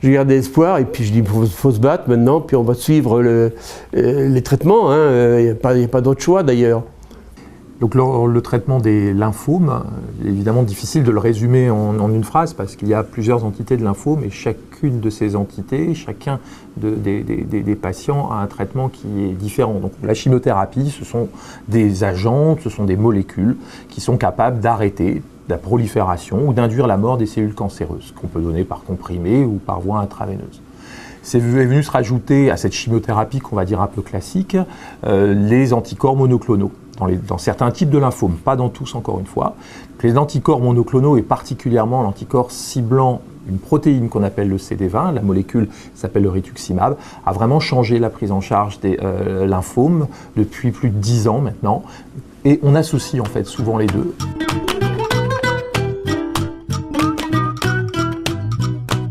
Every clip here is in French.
j'ai gardé espoir et puis je dis faut se battre maintenant, puis on va suivre les traitements, hein. Il n'y a pas d'autre choix d'ailleurs. Donc le traitement des lymphomes, évidemment difficile de le résumer en une phrase parce qu'il y a plusieurs entités de lymphome et chacune de ces entités, chacun des patients a un traitement qui est différent. Donc la chimiothérapie, ce sont des agents, ce sont des molécules qui sont capables d'arrêter la prolifération ou d'induire la mort des cellules cancéreuses, qu'on peut donner par comprimé ou par voie intraveineuse. C'est venu se rajouter à cette chimiothérapie qu'on va dire un peu classique, les anticorps monoclonaux. Dans certains types de lymphomes, pas dans tous encore une fois. Les anticorps monoclonaux et particulièrement l'anticorps ciblant une protéine qu'on appelle le CD20, la molécule s'appelle le rituximab, a vraiment changé la prise en charge des lymphomes depuis plus de 10 ans maintenant. Et on associe en fait souvent les deux.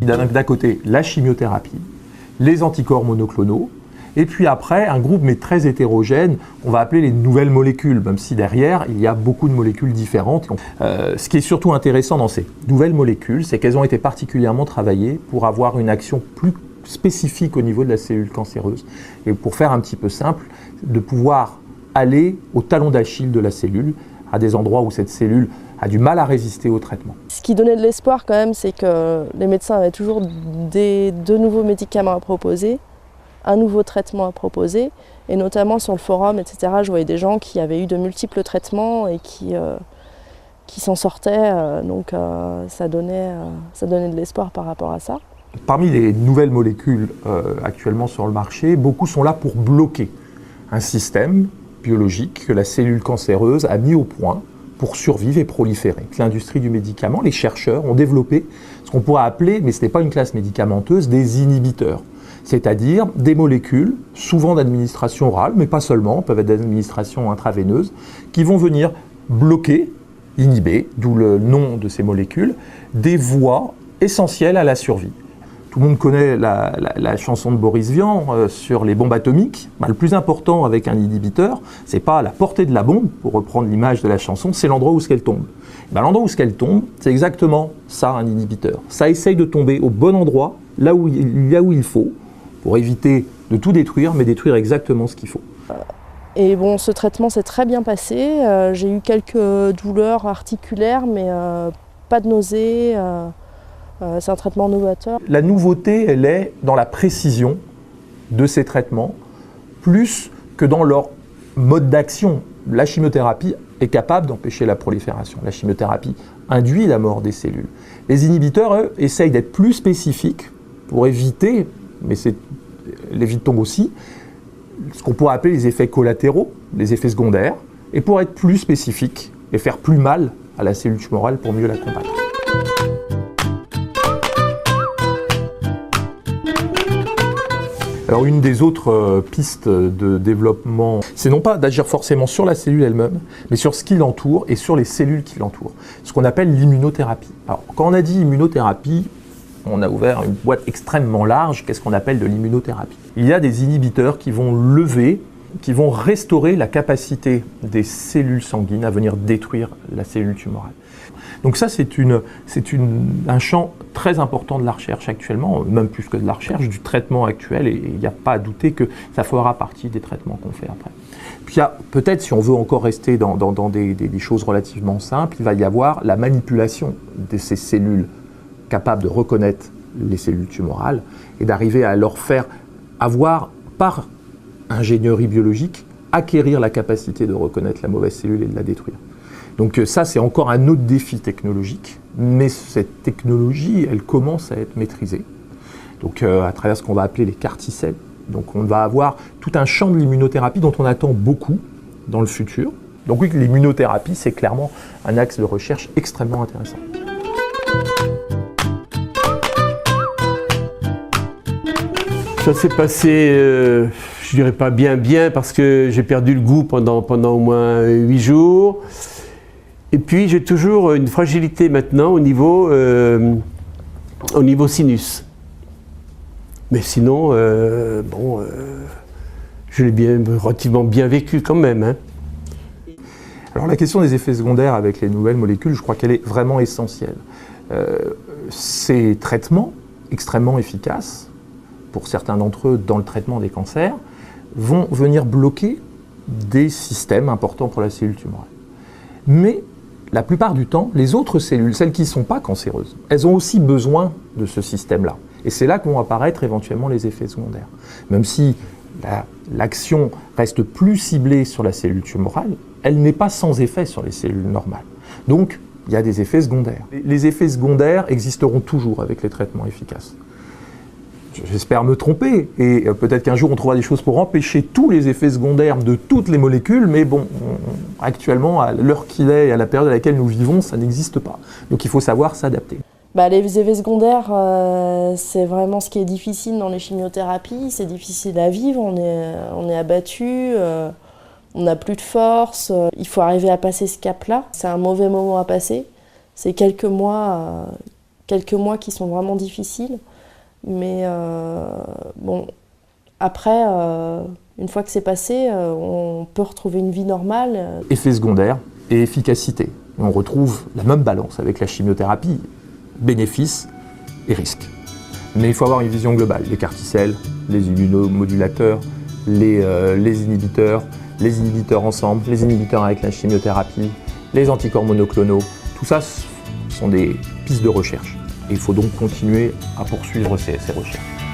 D'un côté, la chimiothérapie, les anticorps monoclonaux, et puis après, un groupe mais très hétérogène, on va appeler les nouvelles molécules, même si derrière, il y a beaucoup de molécules différentes. Ce qui est surtout intéressant dans ces nouvelles molécules, c'est qu'elles ont été particulièrement travaillées pour avoir une action plus spécifique au niveau de la cellule cancéreuse. Et pour faire un petit peu simple, de pouvoir aller au talon d'Achille de la cellule, à des endroits où cette cellule a du mal à résister au traitement. Ce qui donnait de l'espoir quand même, c'est que les médecins avaient toujours de nouveaux médicaments à proposer, un nouveau traitement à proposer, et notamment sur le forum, etc., je voyais des gens qui avaient eu de multiples traitements et qui s'en sortaient, donc ça donnait de l'espoir par rapport à ça. Parmi les nouvelles molécules actuellement sur le marché, beaucoup sont là pour bloquer un système biologique que la cellule cancéreuse a mis au point pour survivre et proliférer. L'industrie du médicament, les chercheurs ont développé ce qu'on pourrait appeler, mais ce n'est pas une classe médicamenteuse, des inhibiteurs. C'est-à-dire des molécules, souvent d'administration orale, mais pas seulement, peuvent être d'administration intraveineuse, qui vont venir bloquer, inhiber, d'où le nom de ces molécules, des voies essentielles à la survie. Tout le monde connaît la chanson de Boris Vian sur les bombes atomiques. Le plus important avec un inhibiteur, c'est pas la portée de la bombe, pour reprendre l'image de la chanson, c'est l'endroit où elle tombe. L'endroit où elle tombe, c'est exactement ça un inhibiteur. Ça essaye de tomber au bon endroit, là où il faut, pour éviter de tout détruire, mais détruire exactement ce qu'il faut. Et bon, ce traitement s'est très bien passé. J'ai eu quelques douleurs articulaires, mais pas de nausées. C'est un traitement novateur. La nouveauté, elle est dans la précision de ces traitements, plus que dans leur mode d'action. La chimiothérapie est capable d'empêcher la prolifération. La chimiothérapie induit la mort des cellules. Les inhibiteurs, eux, essayent d'être plus spécifiques pour éviter, mais l'évitent-on aussi, ce qu'on pourrait appeler les effets collatéraux, les effets secondaires, et pour être plus spécifiques et faire plus mal à la cellule tumorale pour mieux la combattre. Alors une des autres pistes de développement, c'est non pas d'agir forcément sur la cellule elle-même, mais sur ce qui l'entoure et sur les cellules qui l'entourent. Ce qu'on appelle l'immunothérapie. Alors quand on a dit immunothérapie, on a ouvert une boîte extrêmement large. Qu'est-ce qu'on appelle de l'immunothérapie? Il y a des inhibiteurs qui vont lever, qui vont restaurer la capacité des cellules sanguines à venir détruire la cellule tumorale. Donc ça, c'est un champ très important de la recherche actuellement, même plus que de la recherche, du traitement actuel, et il n'y a pas à douter que ça fera partie des traitements qu'on fait après. Puis il y a peut-être, si on veut encore rester dans des choses relativement simples, il va y avoir la manipulation de ces cellules capables de reconnaître les cellules tumorales et d'arriver à leur faire avoir, par ingénierie biologique, acquérir la capacité de reconnaître la mauvaise cellule et de la détruire. Donc ça, c'est encore un autre défi technologique, mais cette technologie, elle commence à être maîtrisée. Donc à travers ce qu'on va appeler les CAR-T-cells. Donc on va avoir tout un champ de l'immunothérapie dont on attend beaucoup dans le futur. Donc oui, l'immunothérapie, c'est clairement un axe de recherche extrêmement intéressant. Ça s'est passé, je dirais pas bien, parce que j'ai perdu le goût pendant au moins 8 jours. Et puis j'ai toujours une fragilité maintenant au niveau sinus. Mais sinon, je l'ai relativement bien vécu quand même. Hein. Alors la question des effets secondaires avec les nouvelles molécules, je crois qu'elle est vraiment essentielle. Ces traitements extrêmement efficaces, pour certains d'entre eux dans le traitement des cancers, vont venir bloquer des systèmes importants pour la cellule tumorale. Mais la plupart du temps, les autres cellules, celles qui ne sont pas cancéreuses, elles ont aussi besoin de ce système-là. Et c'est là que vont apparaître éventuellement les effets secondaires. Même si l'action reste plus ciblée sur la cellule tumorale, elle n'est pas sans effet sur les cellules normales. Donc, il y a des effets secondaires. Les effets secondaires existeront toujours avec les traitements efficaces. J'espère me tromper, et peut-être qu'un jour on trouvera des choses pour empêcher tous les effets secondaires de toutes les molécules, mais bon, actuellement, à l'heure qu'il est et à la période à laquelle nous vivons, ça n'existe pas. Donc il faut savoir s'adapter. Les effets secondaires, c'est vraiment ce qui est difficile dans les chimiothérapies. C'est difficile à vivre, on est abattu, on n'a plus de force. Il faut arriver à passer ce cap-là. C'est un mauvais moment à passer. C'est quelques mois qui sont vraiment difficiles. Mais après, une fois que c'est passé, on peut retrouver une vie normale. Effets secondaires et efficacité. On retrouve la même balance avec la chimiothérapie, bénéfices et risques. Mais il faut avoir une vision globale. Les CAR-T-cells, les immunomodulateurs, les inhibiteurs ensemble, les inhibiteurs avec la chimiothérapie, les anticorps monoclonaux, tout ça sont des pistes de recherche. Et il faut donc continuer à poursuivre ces recherches.